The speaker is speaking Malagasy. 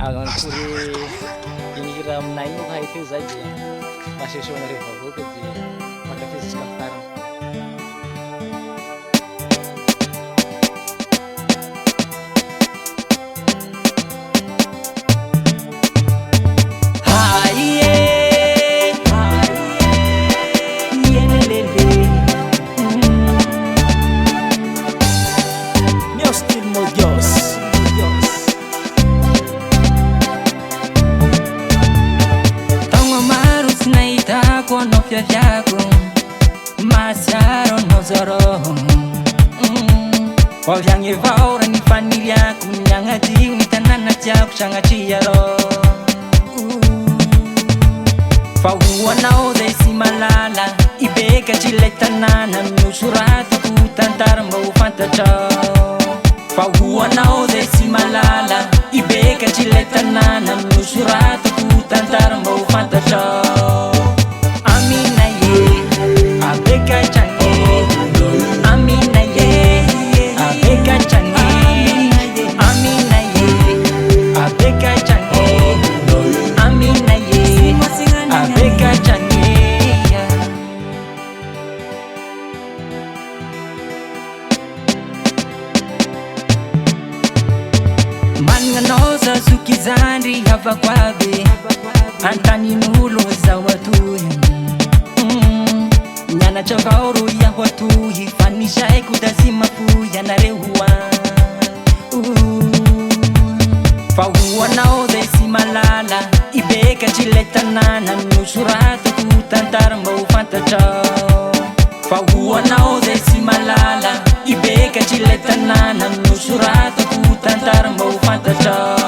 Agnakory hihira aminay io hay teo zay dia mahasoasoanareo vahoaka dia mankafizitsika farany. Meu estilo MODIOS. Tão amaro se naita quando fiafiaco Masiaro no zoro Wavyang evaura ni familiako Nyangati unitanana tiako Changachiaro Fahuanao dai si malala Ibeka chiletanana Nusurata kutantara mbau fantachao Fahuanao dai si malala Ibeka chiletanana Nusurata kutantara mbau fantachao Aminay abeka change Aminay abeka change Aminay abeka change Aminay abeka change Manganosa sukizandri havakwabe Antanin'olo zao atoy Nyana chavaoro yaho atoy Fanisaiko da sy mafoy anareo hoany Fahuanao zay sy malala Ibeka chiletanana Nusuratako tantara mba ho fantatrao Fahuanao zay sy malala Ibeka chiletanana Nusuratako tantara mba ho fantatrao